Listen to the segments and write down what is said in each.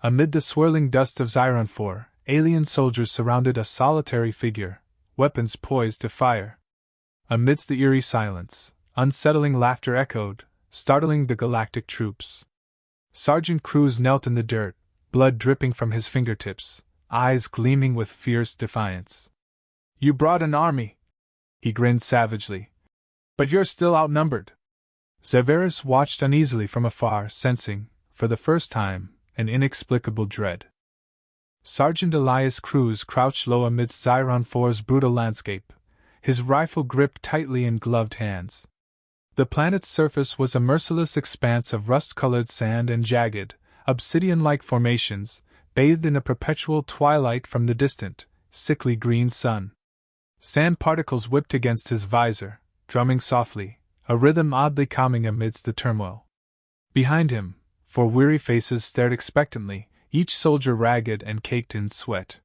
Amid the swirling dust of Xyron 4, alien soldiers surrounded a solitary figure, weapons poised to fire. Amidst the eerie silence, unsettling laughter echoed, startling the Galactic troops. Sergeant Cruz knelt in the dirt, blood dripping from his fingertips, eyes gleaming with fierce defiance. "You brought an army," he grinned savagely. "But you're still outnumbered." Severus watched uneasily from afar, sensing, for the first time, an inexplicable dread. Sergeant Elias Cruz crouched low amidst Xyron 4's brutal landscape, his rifle gripped tightly in gloved hands. The planet's surface was a merciless expanse of rust-colored sand and jagged, obsidian-like formations, bathed in a perpetual twilight from the distant, sickly green sun. Sand particles whipped against his visor, drumming softly, a rhythm oddly calming amidst the turmoil. Behind him, four weary faces stared expectantly, each soldier ragged and caked in sweat.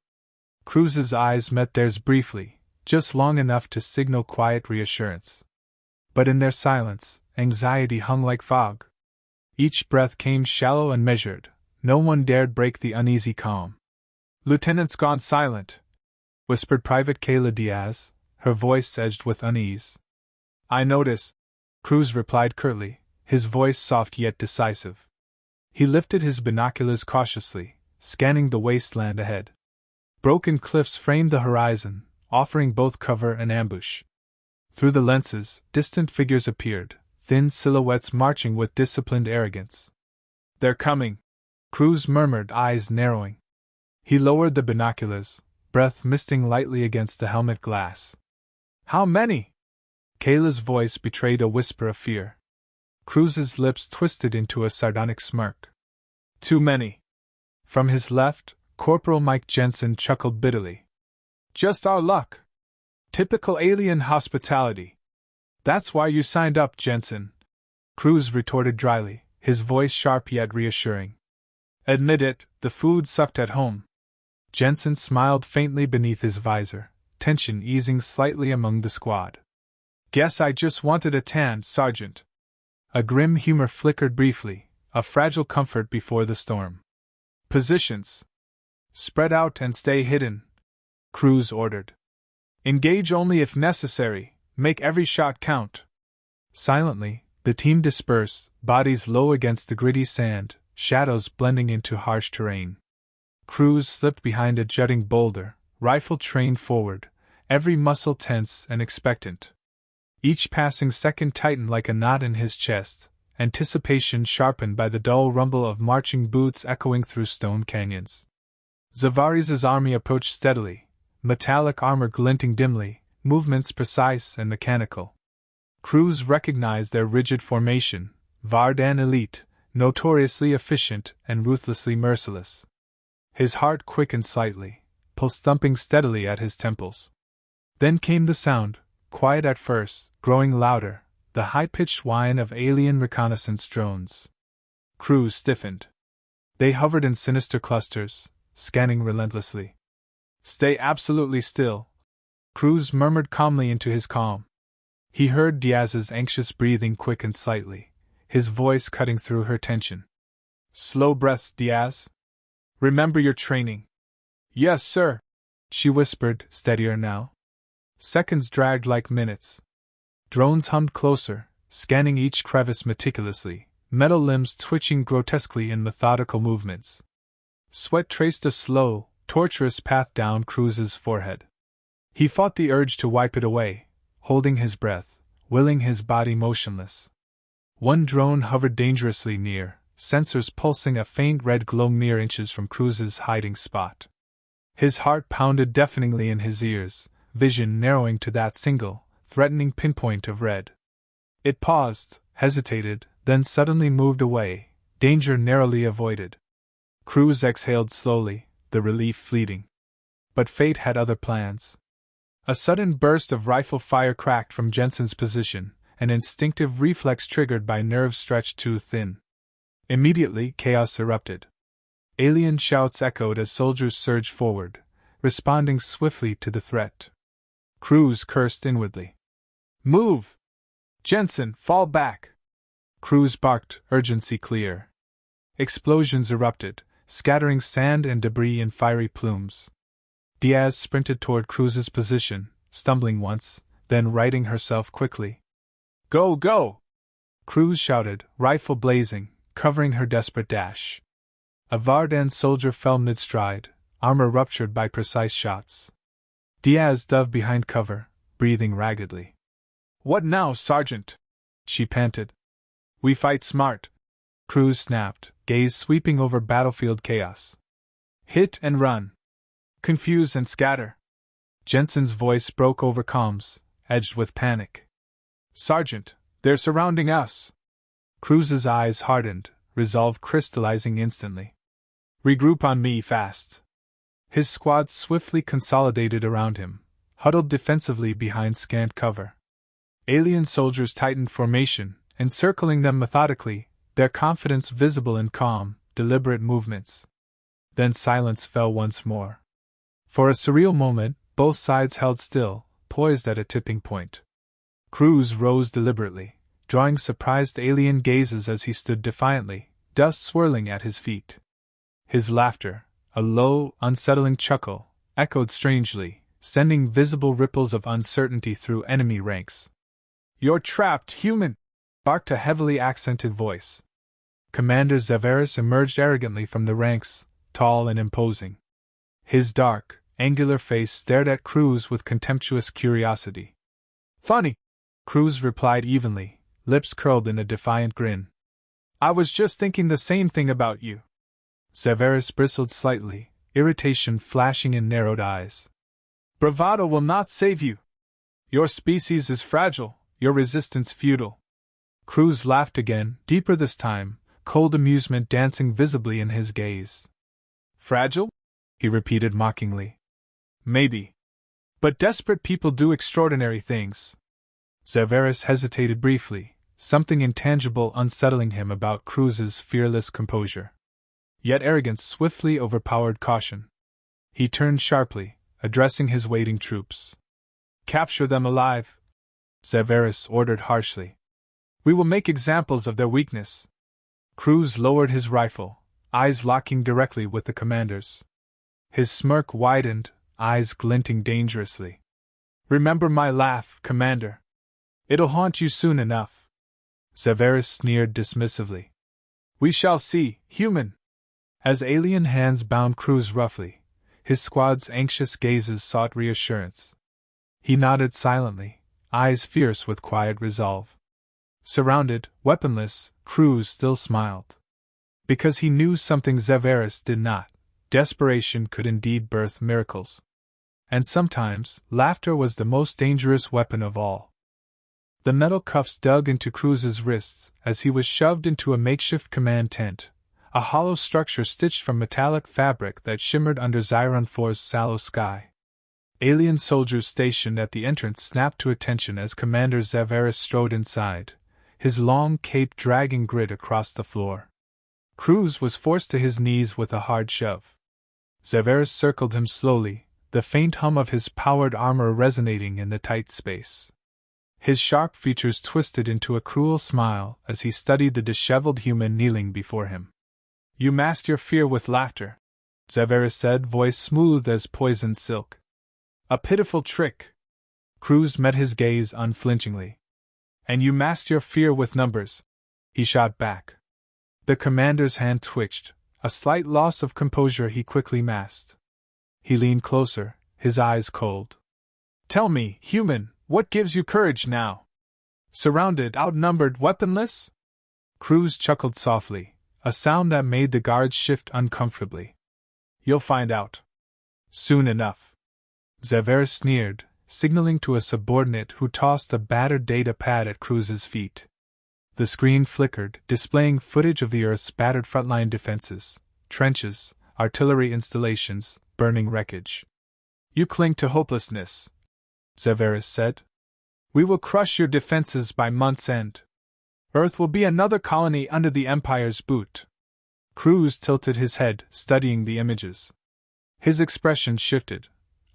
Cruz's eyes met theirs briefly, just long enough to signal quiet reassurance. But in their silence, anxiety hung like fog. Each breath came shallow and measured, no one dared break the uneasy calm. "Lieutenant's gone silent," whispered Private Kayla Diaz, her voice edged with unease. "I notice," Cruz replied curtly, his voice soft yet decisive. He lifted his binoculars cautiously, scanning the wasteland ahead. Broken cliffs framed the horizon, offering both cover and ambush. Through the lenses, distant figures appeared, thin silhouettes marching with disciplined arrogance. "They're coming," Cruz murmured, eyes narrowing. He lowered the binoculars, breath misting lightly against the helmet glass. "How many?" Kayla's voice betrayed a whisper of fear. Cruz's lips twisted into a sardonic smirk. "Too many." From his left, Corporal Mike Jensen chuckled bitterly. "Just our luck. Typical alien hospitality." "That's why you signed up, Jensen," Cruz retorted dryly, his voice sharp yet reassuring. "Admit it, the food sucked at home." Jensen smiled faintly beneath his visor, tension easing slightly among the squad. "Guess I just wanted a tan, Sergeant." A grim humor flickered briefly, a fragile comfort before the storm. "Positions. Spread out and stay hidden," Cruz ordered. "Engage only if necessary, make every shot count." Silently, the team dispersed, bodies low against the gritty sand, shadows blending into harsh terrain. Cruz slipped behind a jutting boulder, rifle trained forward, every muscle tense and expectant. Each passing second tightened like a knot in his chest, anticipation sharpened by the dull rumble of marching boots echoing through stone canyons. Zavares' army approached steadily, metallic armor glinting dimly, movements precise and mechanical. Cruz recognized their rigid formation, Vardan elite, notoriously efficient and ruthlessly merciless. His heart quickened slightly, pulse thumping steadily at his temples. Then came the sound, quiet at first, growing louder, the high-pitched whine of alien reconnaissance drones. Cruz stiffened. They hovered in sinister clusters, scanning relentlessly. "Stay absolutely still," Cruz murmured calmly into his calm. He heard Diaz's anxious breathing quicken slightly, his voice cutting through her tension. "Slow breaths, Diaz. Remember your training." "Yes, sir," she whispered, steadier now. Seconds dragged like minutes. Drones hummed closer, scanning each crevice meticulously, metal limbs twitching grotesquely in methodical movements. Sweat traced a slow, tortuous path down Cruz's forehead. He fought the urge to wipe it away, holding his breath, willing his body motionless. One drone hovered dangerously near, sensors pulsing a faint red glow mere inches from Cruz's hiding spot. His heart pounded deafeningly in his ears, vision narrowing to that single, threatening pinpoint of red. It paused, hesitated, then suddenly moved away, danger narrowly avoided. Cruz exhaled slowly, the relief fleeting. But fate had other plans. A sudden burst of rifle fire cracked from Jensen's position, an instinctive reflex triggered by nerves stretched too thin. Immediately, chaos erupted. Alien shouts echoed as soldiers surged forward, responding swiftly to the threat. Cruz cursed inwardly. "Move! Jensen, fall back!" Cruz barked, urgency clear. Explosions erupted, scattering sand and debris in fiery plumes. Diaz sprinted toward Cruz's position, stumbling once, then righting herself quickly. "Go, go!" Cruz shouted, rifle blazing, covering her desperate dash. A Vardan soldier fell mid-stride, armor ruptured by precise shots. Diaz dove behind cover, breathing raggedly. "What now, Sergeant?" she panted. "We fight smart," Cruz snapped, gaze sweeping over battlefield chaos. "Hit and run. Confuse and scatter." Jensen's voice broke over comms, edged with panic. "Sergeant, they're surrounding us." Cruz's eyes hardened, resolve crystallizing instantly. "Regroup on me fast." His squad swiftly consolidated around him, huddled defensively behind scant cover. Alien soldiers tightened formation, encircling them methodically, their confidence visible in calm, deliberate movements. Then silence fell once more. For a surreal moment, both sides held still, poised at a tipping point. Cruz rose deliberately, drawing surprised alien gazes as he stood defiantly, dust swirling at his feet. His laughter, a low, unsettling chuckle, echoed strangely, sending visible ripples of uncertainty through enemy ranks. "You're trapped, human!" barked a heavily accented voice. Commander Zeveris emerged arrogantly from the ranks, tall and imposing. His dark, angular face stared at Cruz with contemptuous curiosity. "Funny," Cruz replied evenly, lips curled in a defiant grin. "I was just thinking the same thing about you." Zeveris bristled slightly, irritation flashing in narrowed eyes. "Bravado will not save you. Your species is fragile, your resistance futile." Cruz laughed again, deeper this time, cold amusement dancing visibly in his gaze. "Fragile?" he repeated mockingly. "Maybe. But desperate people do extraordinary things." Zeveris hesitated briefly, something intangible unsettling him about Cruz's fearless composure. Yet arrogance swiftly overpowered caution. He turned sharply, addressing his waiting troops. "Capture them alive," Zeveris ordered harshly. "We will make examples of their weakness." Cruz lowered his rifle, eyes locking directly with the commander's. His smirk widened, eyes glinting dangerously. "Remember my laugh, Commander. It'll haunt you soon enough." Zeveris sneered dismissively. "We shall see, human." As alien hands bound Cruz roughly, his squad's anxious gazes sought reassurance. He nodded silently, eyes fierce with quiet resolve. Surrounded, weaponless, Cruz still smiled. Because he knew something Zeveris did not: desperation could indeed birth miracles. And sometimes, laughter was the most dangerous weapon of all. The metal cuffs dug into Cruz's wrists as he was shoved into a makeshift command tent, a hollow structure stitched from metallic fabric that shimmered under Xiron 4's sallow sky. Alien soldiers stationed at the entrance snapped to attention as Commander Zeveris strode inside, his long cape dragging grit across the floor. Cruz was forced to his knees with a hard shove. Zeveris circled him slowly, the faint hum of his powered armor resonating in the tight space. His sharp features twisted into a cruel smile as he studied the disheveled human kneeling before him. "You masked your fear with laughter," Zeveris said, voice smooth as poisoned silk. "A pitiful trick." Cruz met his gaze unflinchingly. "And you masked your fear with numbers," he shot back. The commander's hand twitched, a slight loss of composure he quickly masked. He leaned closer, his eyes cold. "Tell me, human, what gives you courage now? Surrounded, outnumbered, weaponless?" Cruz chuckled softly, a sound that made the guards shift uncomfortably. "You'll find out. Soon enough." Zeveris sneered, signaling to a subordinate who tossed a battered data pad at Cruz's feet. The screen flickered, displaying footage of the Earth's battered frontline defenses, trenches, artillery installations, burning wreckage. "You cling to hopelessness," Zeveris said. "We will crush your defenses by month's end. Earth will be another colony under the Empire's boot." Cruz tilted his head, studying the images. His expression shifted,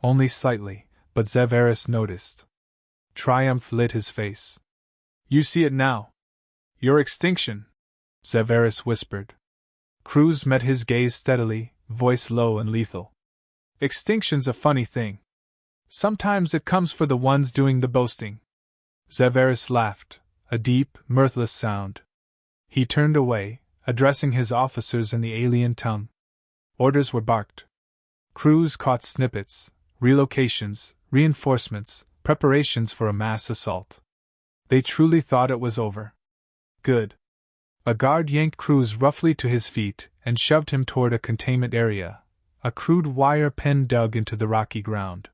only slightly, but Zeveris noticed. Triumph lit his face. "You see it now. Your extinction," Zeveris whispered. Cruz met his gaze steadily, voice low and lethal. Extinction's a funny thing. Sometimes it comes for the ones doing the boasting. Xaverus laughed, a deep, mirthless sound. He turned away, addressing his officers in the alien tongue. Orders were barked. Cruz caught snippets, relocations, reinforcements, preparations for a mass assault. They truly thought it was over. Good. A guard yanked Cruz roughly to his feet and shoved him toward a containment area, a crude wire pen dug into the rocky ground.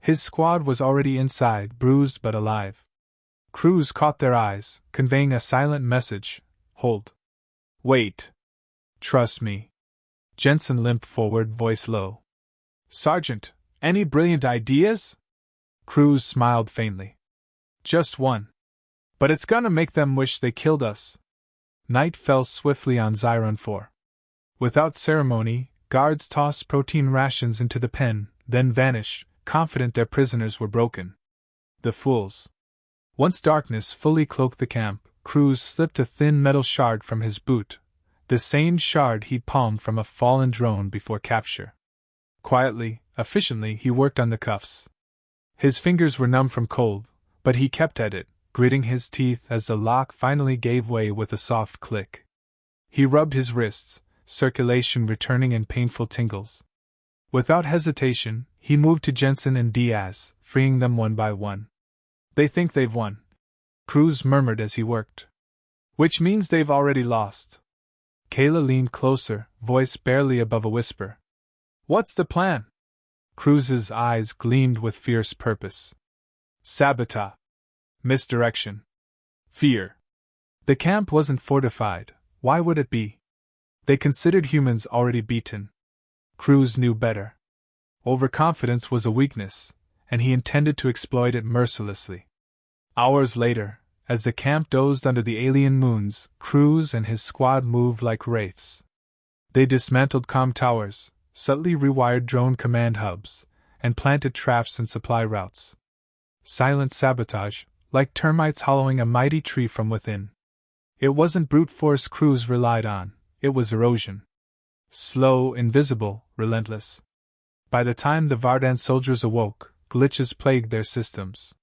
His squad was already inside, bruised but alive. Cruz caught their eyes, conveying a silent message: hold. Wait. Trust me. Jensen limped forward, voice low. Sergeant, any brilliant ideas? Cruz smiled faintly. Just one. But it's gonna make them wish they killed us. Night fell swiftly on Xiron 4. Without ceremony, guards tossed protein rations into the pen, then vanished, confident their prisoners were broken. The fools. Once darkness fully cloaked the camp, Cruz slipped a thin metal shard from his boot, the same shard he'd palmed from a fallen drone before capture. Quietly, efficiently, he worked on the cuffs. His fingers were numb from cold, but he kept at it, gritting his teeth as the lock finally gave way with a soft click. He rubbed his wrists, circulation returning in painful tingles. Without hesitation, he moved to Jensen and Diaz, freeing them one by one. They think they've won, Cruz murmured as he worked. Which means they've already lost. Kayla leaned closer, voice barely above a whisper. What's the plan? Cruz's eyes gleamed with fierce purpose. Sabotage. Misdirection. Fear. The camp wasn't fortified. Why would it be? They considered humans already beaten. Cruz knew better. Overconfidence was a weakness, and he intended to exploit it mercilessly. Hours later, as the camp dozed under the alien moons, Cruz and his squad moved like wraiths. They dismantled comm towers, subtly rewired drone command hubs, and planted traps and supply routes. Silent sabotage, like termites hollowing a mighty tree from within. It wasn't brute force Cruz relied on, it was erosion. Slow, invisible, relentless. By the time the Vardan soldiers awoke, glitches plagued their systems.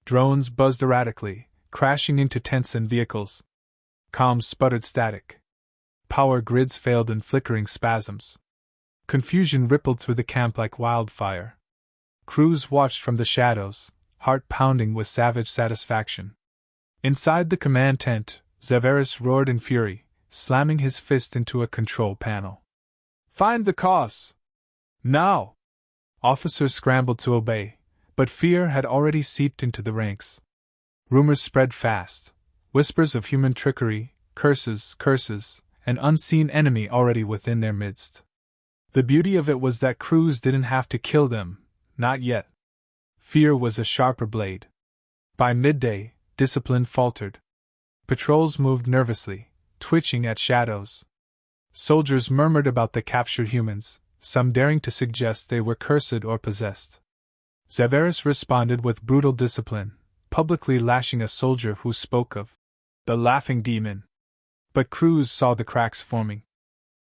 Drones buzzed erratically, crashing into tents and vehicles. Comms sputtered static. Power grids failed in flickering spasms. Confusion rippled through the camp like wildfire. Cruz watched from the shadows, heart pounding with savage satisfaction. Inside the command tent, Xaverus roared in fury, slamming his fist into a control panel. Find the cause! Now! Officers scrambled to obey, but fear had already seeped into the ranks. Rumors spread fast, whispers of human trickery, curses, an unseen enemy already within their midst. The beauty of it was that Cruz didn't have to kill them, not yet. Fear was a sharper blade. By midday, discipline faltered. Patrols moved nervously, twitching at shadows. Soldiers murmured about the captured humans, some daring to suggest they were cursed or possessed. Xaverus responded with brutal discipline, publicly lashing a soldier who spoke of the laughing demon. But Cruz saw the cracks forming.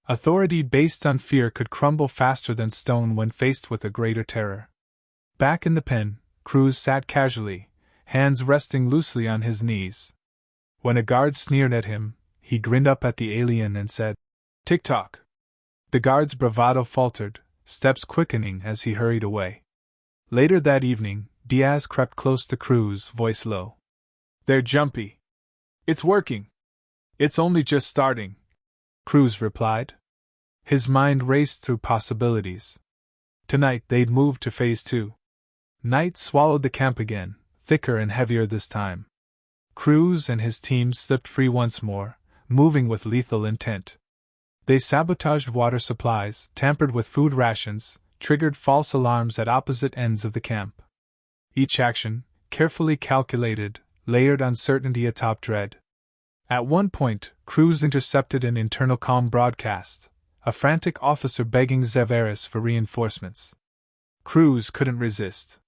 Authority based on fear could crumble faster than stone when faced with a greater terror. Back in the pen, Cruz sat casually, hands resting loosely on his knees. When a guard sneered at him, he grinned up at the alien and said, "Tick-tock." The guard's bravado faltered, steps quickening as he hurried away. Later that evening, Diaz crept close to Cruz, voice low. "They're jumpy. It's working. It's only just starting," Cruz replied. His mind raced through possibilities. Tonight they'd move to Phase 2. Night swallowed the camp again, thicker and heavier this time. Cruz and his team slipped free once more, moving with lethal intent. They sabotaged water supplies, tampered with food rations, triggered false alarms at opposite ends of the camp. Each action, carefully calculated, layered uncertainty atop dread. At one point, Cruz intercepted an internal comm broadcast, a frantic officer begging Xaverus for reinforcements. Cruz couldn't resist.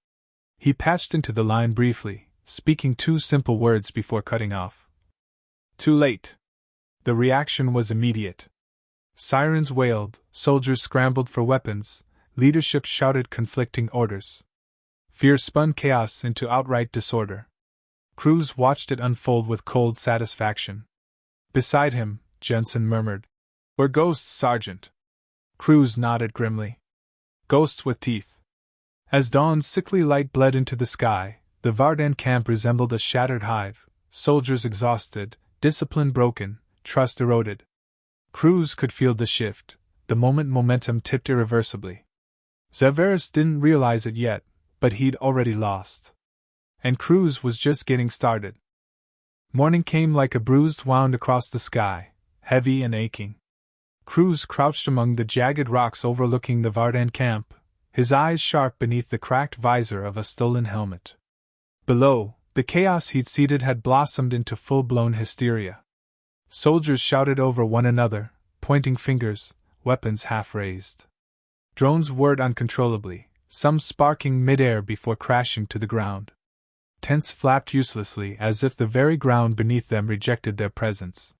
He patched into the line briefly, speaking 2 simple words before cutting off. Too late. The reaction was immediate. Sirens wailed, soldiers scrambled for weapons, leadership shouted conflicting orders. Fear spun chaos into outright disorder. Cruz watched it unfold with cold satisfaction. Beside him, Jensen murmured, "We're ghosts, Sergeant." Cruz nodded grimly. Ghosts with teeth. As dawn's sickly light bled into the sky, the Vardan camp resembled a shattered hive, soldiers exhausted, discipline broken, trust eroded. Cruz could feel the shift, the moment momentum tipped irreversibly. Xaverus didn't realize it yet, but he'd already lost. And Cruz was just getting started. Morning came like a bruised wound across the sky, heavy and aching. Cruz crouched among the jagged rocks overlooking the Vardan camp, his eyes sharp beneath the cracked visor of a stolen helmet. Below, the chaos he'd seeded had blossomed into full-blown hysteria. Soldiers shouted over one another, pointing fingers, weapons half raised. Drones whirred uncontrollably, some sparking mid-air before crashing to the ground. Tents flapped uselessly as if the very ground beneath them rejected their presence.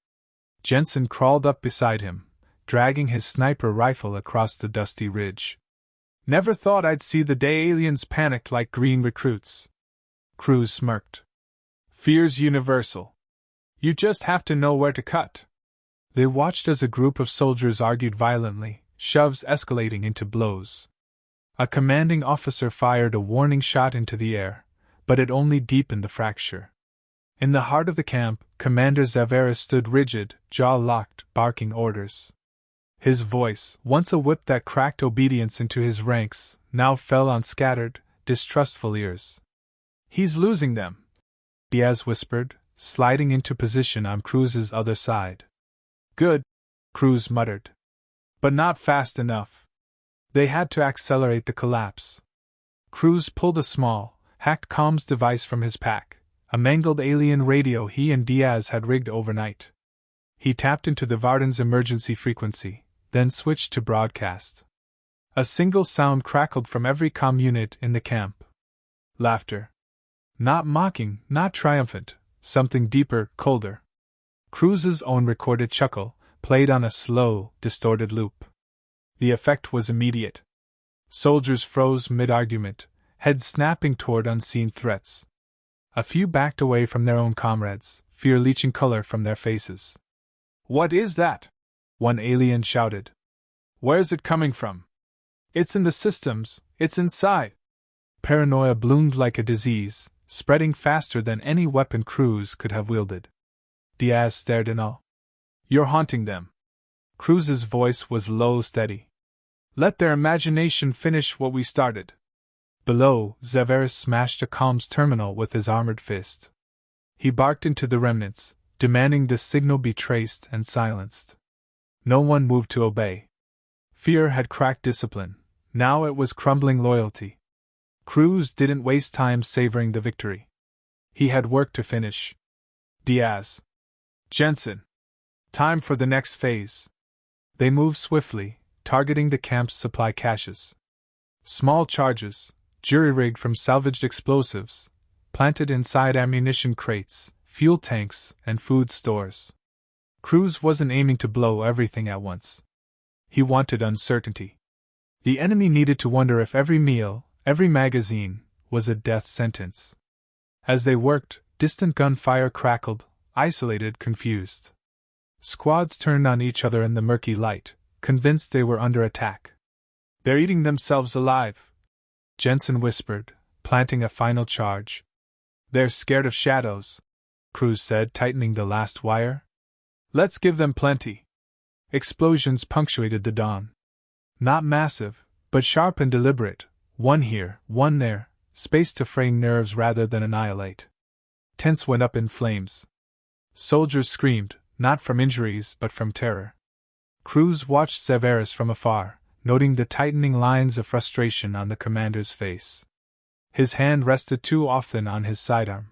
Jensen crawled up beside him, dragging his sniper rifle across the dusty ridge. "Never thought I'd see the day aliens panicked like green recruits." Cruz smirked. "Fear's universal. You just have to know where to cut." They watched as a group of soldiers argued violently, shoves escalating into blows. A commanding officer fired a warning shot into the air, but it only deepened the fracture. In the heart of the camp, Commander Xaverus stood rigid, jaw locked, barking orders. His voice, once a whip that cracked obedience into his ranks, now fell on scattered, distrustful ears. "He's losing them," Diaz whispered, sliding into position on Cruz's other side. "Good," Cruz muttered. "But not fast enough." They had to accelerate the collapse. Cruz pulled a small, hacked comms device from his pack, a mangled alien radio he and Diaz had rigged overnight. He tapped into the Vardan's emergency frequency, then switched to broadcast. A single sound crackled from every comm unit in the camp. Laughter. Not mocking, not triumphant, something deeper, colder. Cruz's own recorded chuckle, played on a slow, distorted loop. The effect was immediate. Soldiers froze mid-argument, heads snapping toward unseen threats. A few backed away from their own comrades, fear leaching color from their faces. "What is that?" one alien shouted. "Where's it coming from?" "It's in the systems, it's inside." Paranoia bloomed like a disease, spreading faster than any weapon Cruz could have wielded. Diaz stared in awe. "You're haunting them." Cruz's voice was low, steady. "Let their imagination finish what we started." Below, Xaverus smashed a comms terminal with his armored fist. He barked into the remnants, demanding the signal be traced and silenced. No one moved to obey. Fear had cracked discipline. Now it was crumbling loyalty. Cruz didn't waste time savoring the victory. He had work to finish. "Diaz. Jensen. Time for the next phase." They moved swiftly, targeting the camp's supply caches. Small charges, jury-rigged from salvaged explosives, planted inside ammunition crates, fuel tanks, and food stores. Cruz wasn't aiming to blow everything at once. He wanted uncertainty. The enemy needed to wonder if every meal, every magazine, was a death sentence. As they worked, distant gunfire crackled, isolated, confused. Squads turned on each other in the murky light, convinced they were under attack. "They're eating themselves alive," Jensen whispered, planting a final charge. "They're scared of shadows," Cruz said, tightening the last wire. "Let's give them plenty." Explosions punctuated the dawn. Not massive, but sharp and deliberate, one here, one there, spaced to fraying nerves rather than annihilate. Tents went up in flames. Soldiers screamed, not from injuries but from terror. Cruz watched Xaverus from afar, noting the tightening lines of frustration on the commander's face. His hand rested too often on his sidearm.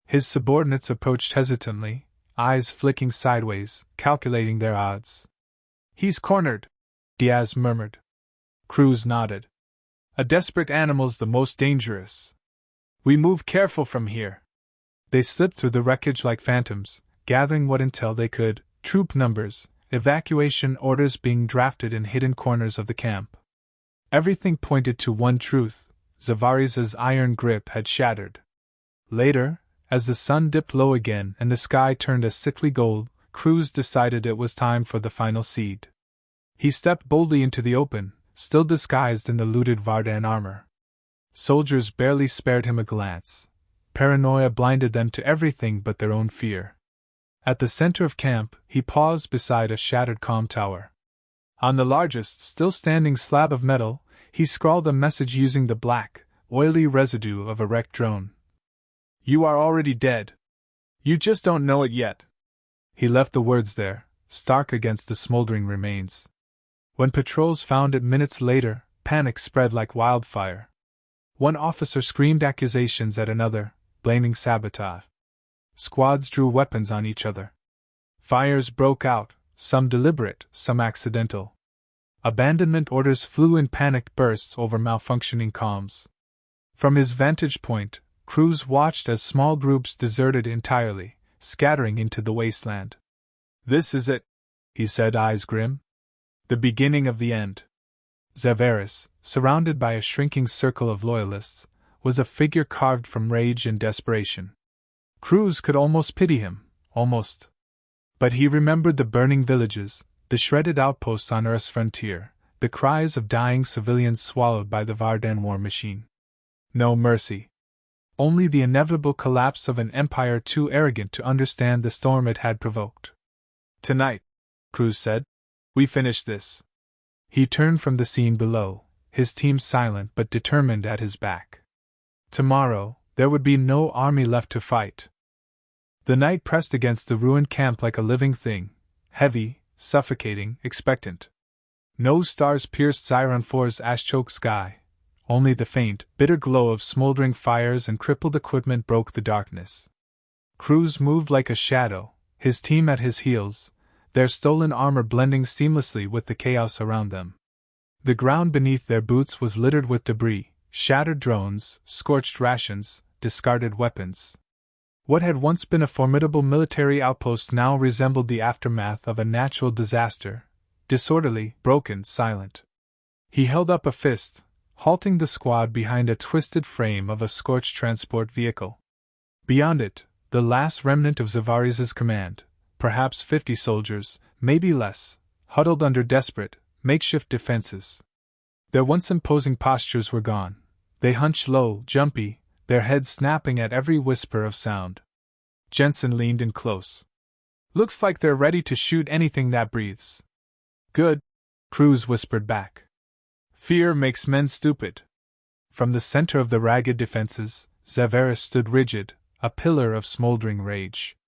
His subordinates approached hesitantly, eyes flicking sideways, calculating their odds. "He's cornered," Diaz murmured. Cruz nodded. "A desperate animal's the most dangerous. We move careful from here." They slipped through the wreckage like phantoms, gathering what intel they could, troop numbers, evacuation orders being drafted in hidden corners of the camp. Everything pointed to one truth: Zavaris's iron grip had shattered. Later, as the sun dipped low again and the sky turned a sickly gold, Cruz decided it was time for the final seed. He stepped boldly into the open, still disguised in the looted Vardan armor. Soldiers barely spared him a glance. Paranoia blinded them to everything but their own fear. At the center of camp, he paused beside a shattered comm tower. On the largest, still standing slab of metal, he scrawled a message using the black, oily residue of a wrecked drone. "You are already dead. You just don't know it yet." He left the words there, stark against the smoldering remains. When patrols found it minutes later, panic spread like wildfire. One officer screamed accusations at another, blaming sabotage. Squads drew weapons on each other. Fires broke out, some deliberate, some accidental. Abandonment orders flew in panicked bursts over malfunctioning comms. From his vantage point, Cruz watched as small groups deserted entirely, scattering into the wasteland. "This is it," he said, eyes grim. "The beginning of the end." Zavaris, surrounded by a shrinking circle of loyalists, was a figure carved from rage and desperation. Cruz could almost pity him, almost. But he remembered the burning villages, the shredded outposts on Earth's frontier, the cries of dying civilians swallowed by the Vardan war machine. No mercy. Only the inevitable collapse of an empire too arrogant to understand the storm it had provoked. "Tonight," Cruz said, "we finish this." He turned from the scene below, his team silent but determined at his back. Tomorrow, there would be no army left to fight. The night pressed against the ruined camp like a living thing, heavy, suffocating, expectant. No stars pierced Xiron 4's ash-choked sky. Only the faint, bitter glow of smoldering fires and crippled equipment broke the darkness. Cruz moved like a shadow, his team at his heels, their stolen armor blending seamlessly with the chaos around them. The ground beneath their boots was littered with debris, shattered drones, scorched rations, discarded weapons. What had once been a formidable military outpost now resembled the aftermath of a natural disaster, disorderly, broken, silent. He held up a fist, halting the squad behind a twisted frame of a scorched transport vehicle. Beyond it, the last remnant of Zavaris's command, perhaps 50 soldiers, maybe less, huddled under desperate, makeshift defenses. Their once imposing postures were gone. They hunched low, jumpy, their heads snapping at every whisper of sound. Jensen leaned in close. "Looks like they're ready to shoot anything that breathes." "Good," Cruz whispered back. "Fear makes men stupid." From the center of the ragged defenses, Zavaris stood rigid, a pillar of smoldering rage.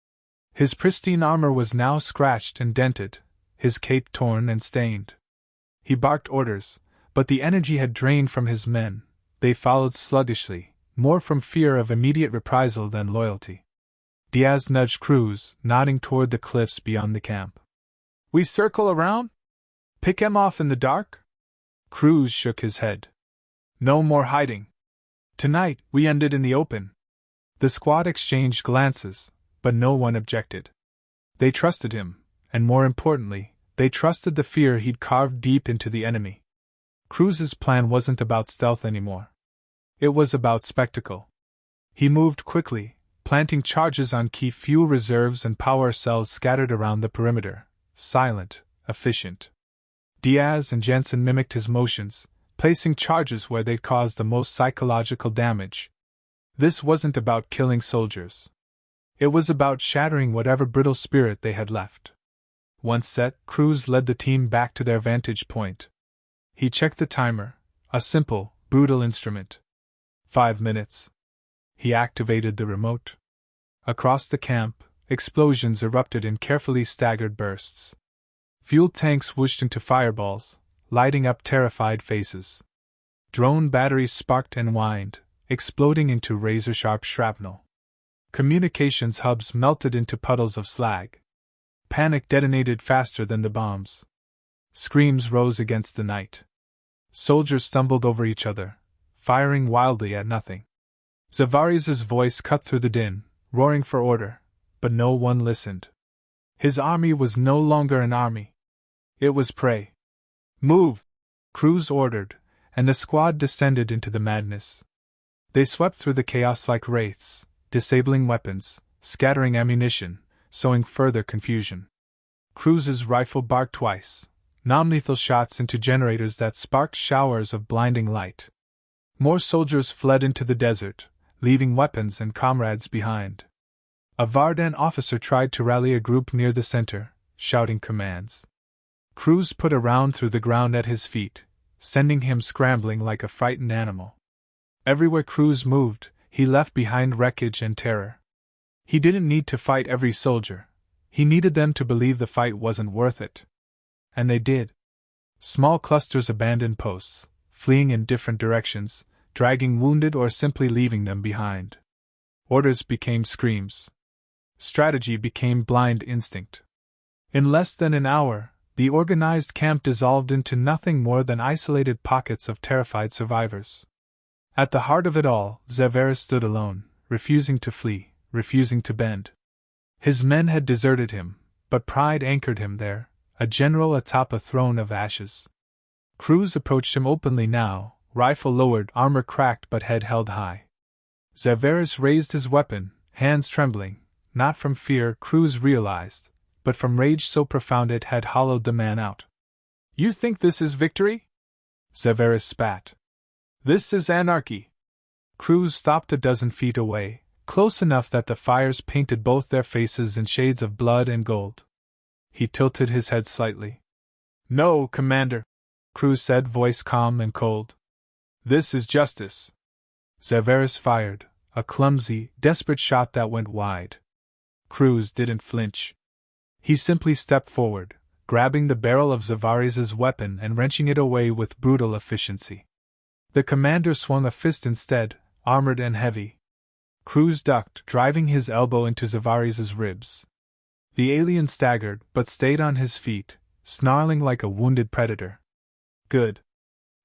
His pristine armor was now scratched and dented, his cape torn and stained. He barked orders, but the energy had drained from his men. They followed sluggishly, more from fear of immediate reprisal than loyalty. Diaz nudged Cruz, nodding toward the cliffs beyond the camp. "We circle around? Pick 'em off in the dark?" Cruz shook his head. "No more hiding. Tonight, we ended in the open." The squad exchanged glances, but no one objected. They trusted him, and more importantly, they trusted the fear he'd carved deep into the enemy. Cruz's plan wasn't about stealth anymore. It was about spectacle. He moved quickly, planting charges on key fuel reserves and power cells scattered around the perimeter, silent, efficient. Diaz and Jensen mimicked his motions, placing charges where they'd caused the most psychological damage. This wasn't about killing soldiers. It was about shattering whatever brittle spirit they had left. Once set, Cruz led the team back to their vantage point. He checked the timer, a simple, brutal instrument. 5 minutes. He activated the remote. Across the camp, explosions erupted in carefully staggered bursts. Fuel tanks whooshed into fireballs, lighting up terrified faces. Drone batteries sparked and whined, exploding into razor-sharp shrapnel. Communications hubs melted into puddles of slag. Panic detonated faster than the bombs. Screams rose against the night. Soldiers stumbled over each other, firing wildly at nothing. Zavaris's voice cut through the din, roaring for order, but no one listened. His army was no longer an army. It was prey. Move! Cruz ordered, and the squad descended into the madness. They swept through the chaos like wraiths, disabling weapons, scattering ammunition, sowing further confusion. Cruz's rifle barked twice, non-lethal shots into generators that sparked showers of blinding light. More soldiers fled into the desert, leaving weapons and comrades behind. A Vardan officer tried to rally a group near the center, shouting commands. Cruz put a round through the ground at his feet, sending him scrambling like a frightened animal. Everywhere Cruz moved, he left behind wreckage and terror. He didn't need to fight every soldier. He needed them to believe the fight wasn't worth it. And they did. Small clusters abandoned posts, fleeing in different directions, dragging wounded or simply leaving them behind. Orders became screams. Strategy became blind instinct. In less than an hour, the organized camp dissolved into nothing more than isolated pockets of terrified survivors. At the heart of it all, Xavaris stood alone, refusing to flee, refusing to bend. His men had deserted him, but pride anchored him there, a general atop a throne of ashes. Cruz approached him openly now, rifle lowered, armor cracked but head held high. Xavaris raised his weapon, hands trembling, not from fear, Cruz realized, but from rage so profound it had hollowed the man out. "You think this is victory?" Xavaris spat. "This is anarchy." Cruz stopped a dozen feet away, close enough that the fires painted both their faces in shades of blood and gold. He tilted his head slightly. "No, Commander," Cruz said, voice calm and cold. "This is justice." Xavaris fired, a clumsy, desperate shot that went wide. Cruz didn't flinch. He simply stepped forward, grabbing the barrel of Xavaris's weapon and wrenching it away with brutal efficiency. The commander swung a fist instead, armored and heavy. Cruz ducked, driving his elbow into Xavaris's ribs. The alien staggered, but stayed on his feet, snarling like a wounded predator. "Good."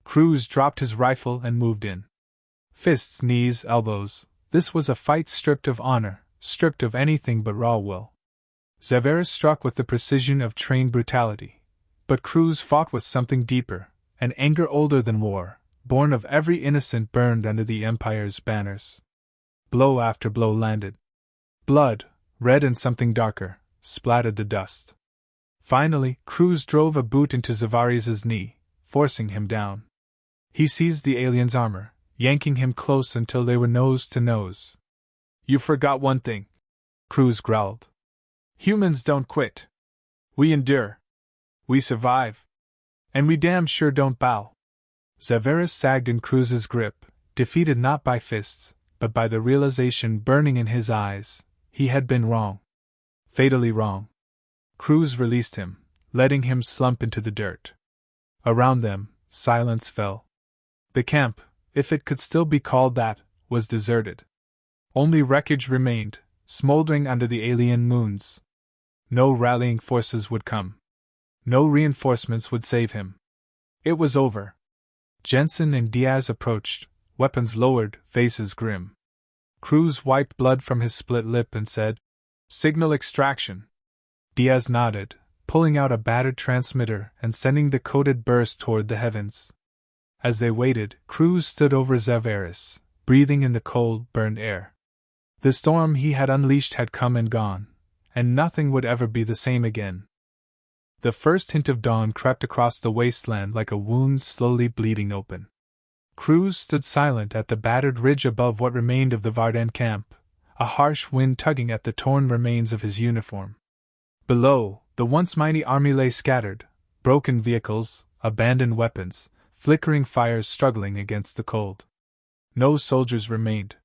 Cruz dropped his rifle and moved in. Fists, knees, elbows. This was a fight stripped of honor, stripped of anything but raw will. Xavaris struck with the precision of trained brutality. But Cruz fought with something deeper, an anger older than war, born of every innocent burned under the Empire's banners. Blow after blow landed. Blood, red and something darker, splattered the dust. Finally, Cruz drove a boot into Xavaris's knee, forcing him down. He seized the alien's armor, yanking him close until they were nose to nose. "You forgot one thing," Cruz growled. "Humans don't quit. We endure. We survive. And we damn sure don't bow." Xavaris sagged in Cruz's grip, defeated not by fists, but by the realization burning in his eyes: he had been wrong. Fatally wrong. Cruz released him, letting him slump into the dirt. Around them, silence fell. The camp, if it could still be called that, was deserted. Only wreckage remained, smoldering under the alien moons. No rallying forces would come. No reinforcements would save him. It was over. Jensen and Diaz approached, weapons lowered, faces grim. Cruz wiped blood from his split lip and said, "Signal extraction." Diaz nodded, pulling out a battered transmitter and sending the coded burst toward the heavens. As they waited, Cruz stood over Xavaris, breathing in the cold, burned air. The storm he had unleashed had come and gone, and nothing would ever be the same again. The first hint of dawn crept across the wasteland like a wound slowly bleeding open. Cruz stood silent at the battered ridge above what remained of the Vardan camp, a harsh wind tugging at the torn remains of his uniform. Below, the once mighty army lay scattered, broken vehicles, abandoned weapons, flickering fires struggling against the cold. No soldiers remained.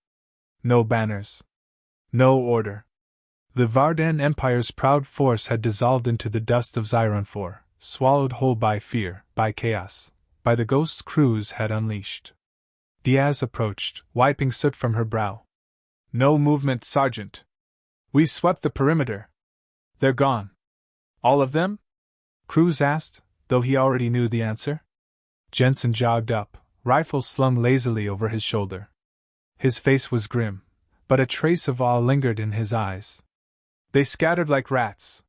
No banners. No order. The Vardan Empire's proud force had dissolved into the dust of Xiron-4, swallowed whole by fear, by chaos, by the ghosts Cruz had unleashed. Diaz approached, wiping soot from her brow. "No movement, Sergeant. We swept the perimeter. They're gone." "All of them?" Cruz asked, though he already knew the answer. Jensen jogged up, rifle slung lazily over his shoulder. His face was grim, but a trace of awe lingered in his eyes. "They scattered like rats.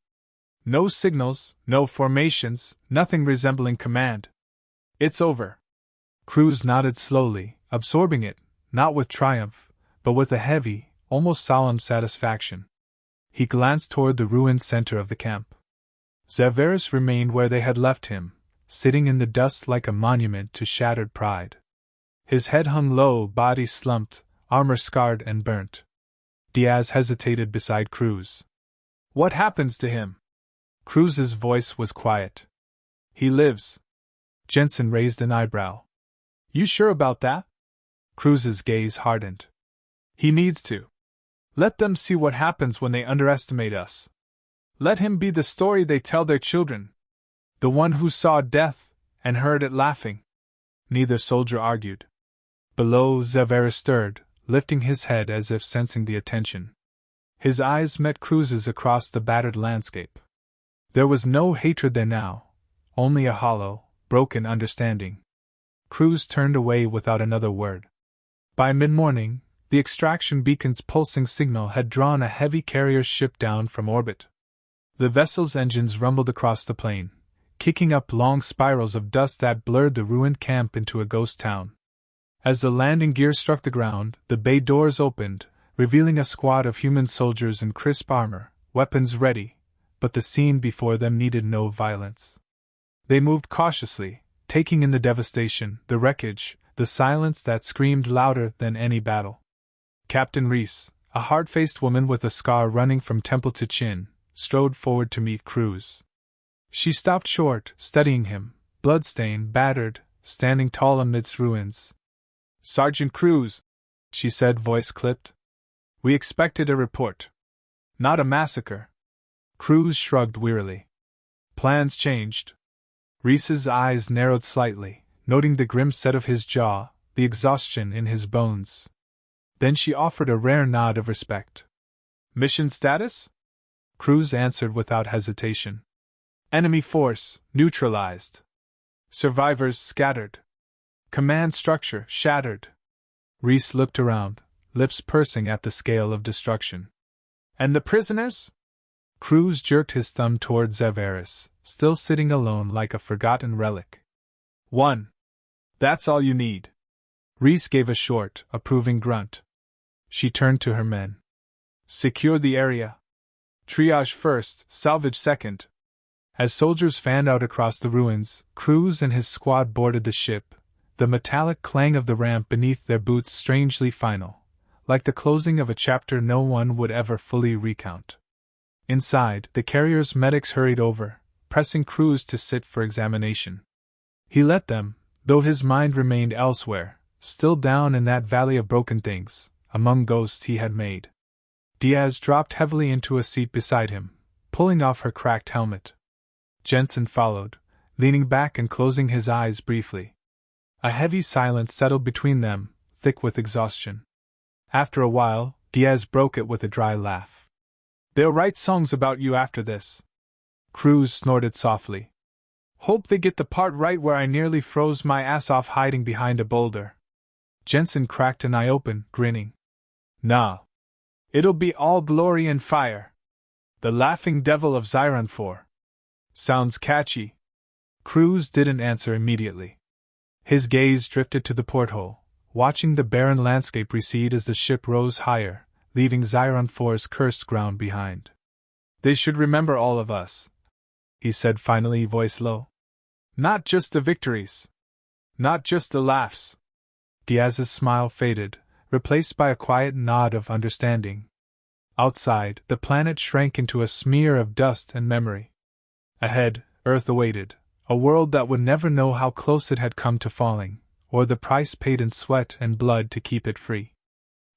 No signals, no formations, nothing resembling command. It's over. Cruz nodded slowly, absorbing it, not with triumph, but with a heavy, almost solemn satisfaction. He glanced toward the ruined center of the camp. Xerxes remained where they had left him, sitting in the dust like a monument to shattered pride. His head hung low, body slumped, armor scarred and burnt. Diaz hesitated beside Cruz. What happens to him? Cruz's voice was quiet. He lives. Jensen raised an eyebrow. You sure about that? Cruz's gaze hardened. He needs to. Let them see what happens when they underestimate us. Let him be the story they tell their children. The one who saw death and heard it laughing. Neither soldier argued. Below, Xerxes stirred, lifting his head as if sensing the attention. His eyes met Cruz's across the battered landscape. There was no hatred there now, only a hollow, broken understanding. Cruz turned away without another word. By mid-morning, the extraction beacon's pulsing signal had drawn a heavy carrier ship down from orbit. The vessel's engines rumbled across the plain, kicking up long spirals of dust that blurred the ruined camp into a ghost town. As the landing gear struck the ground, the bay doors opened, revealing a squad of human soldiers in crisp armor, weapons ready, but the scene before them needed no violence. They moved cautiously, taking in the devastation, the wreckage, the silence that screamed louder than any battle. Captain Reese, a hard-faced woman with a scar running from temple to chin, strode forward to meet Cruz. She stopped short, studying him, blood-stained, battered, standing tall amidst ruins. Sergeant Cruz, she said, voice clipped. We expected a report. Not a massacre. Cruz shrugged wearily. Plans changed. Reese's eyes narrowed slightly, noting the grim set of his jaw, the exhaustion in his bones. Then she offered a rare nod of respect. Mission status? Cruz answered without hesitation. Enemy force neutralized. Survivors scattered. Command structure shattered. Reese looked around, lips pursing at the scale of destruction. And the prisoners? Cruz jerked his thumb toward Xerxes, still sitting alone like a forgotten relic. 1. That's all you need. Reese gave a short, approving grunt. She turned to her men. Secure the area. Triage first, salvage second. As soldiers fanned out across the ruins, Cruz and his squad boarded the ship, the metallic clang of the ramp beneath their boots strangely final, like the closing of a chapter no one would ever fully recount. Inside, the carrier's medics hurried over, pressing Cruz to sit for examination. He let them, though his mind remained elsewhere, still down in that valley of broken things, among ghosts he had made. Diaz dropped heavily into a seat beside him, pulling off her cracked helmet. Jensen followed, leaning back and closing his eyes briefly. A heavy silence settled between them, thick with exhaustion. After a while, Diaz broke it with a dry laugh. They'll write songs about you after this. Cruz snorted softly. Hope they get the part right where I nearly froze my ass off hiding behind a boulder. Jensen cracked an eye open, grinning. Nah. It'll be all glory and fire. The laughing devil of Xiron. Sounds catchy. Cruz didn't answer immediately. His gaze drifted to the porthole, watching the barren landscape recede as the ship rose higher, leaving Xiron-4's cursed ground behind. They should remember all of us, he said finally, voice low. Not just the victories. Not just the laughs. Diaz's smile faded, replaced by a quiet nod of understanding. Outside, the planet shrank into a smear of dust and memory. Ahead, Earth awaited, a world that would never know how close it had come to falling, or the price paid in sweat and blood to keep it free.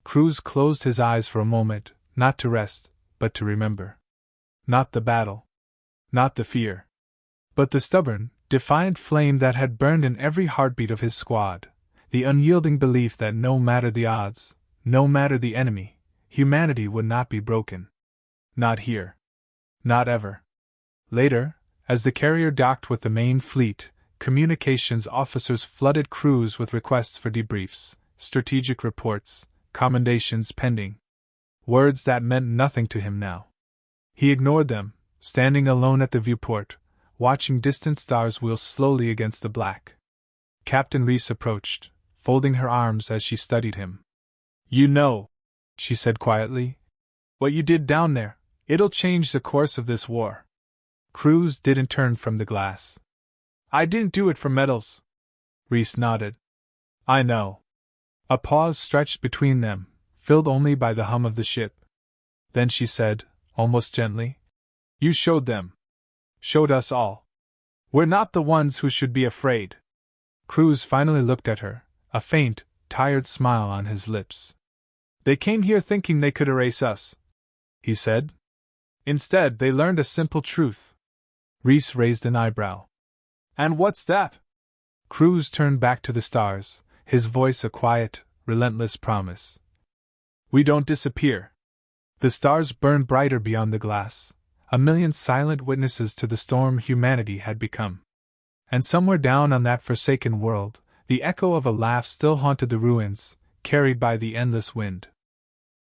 Cruz closed his eyes for a moment, not to rest, but to remember. Not the battle. Not the fear. But the stubborn, defiant flame that had burned in every heartbeat of his squad, the unyielding belief that no matter the odds, no matter the enemy, humanity would not be broken. Not here. Not ever. Later, as the carrier docked with the main fleet, communications officers flooded Cruz with requests for debriefs, strategic reports, commendations pending. Words that meant nothing to him now. He ignored them, standing alone at the viewport, watching distant stars wheel slowly against the black. Captain Reese approached, folding her arms as she studied him. "You know," she said quietly, "what you did down there, it'll change the course of this war." Cruz didn't turn from the glass. "I didn't do it for medals." Reese nodded. "I know." A pause stretched between them, filled only by the hum of the ship. Then she said, almost gently, "You showed them. Showed us all. We're not the ones who should be afraid." Cruz finally looked at her, a faint, tired smile on his lips. "They came here thinking they could erase us," he said. "Instead, they learned a simple truth." Reese raised an eyebrow. "And what's that?" Cruz turned back to the stars, his voice a quiet, relentless promise. "We don't disappear." The stars burned brighter beyond the glass, a million silent witnesses to the storm humanity had become. And somewhere down on that forsaken world, the echo of a laugh still haunted the ruins, carried by the endless wind.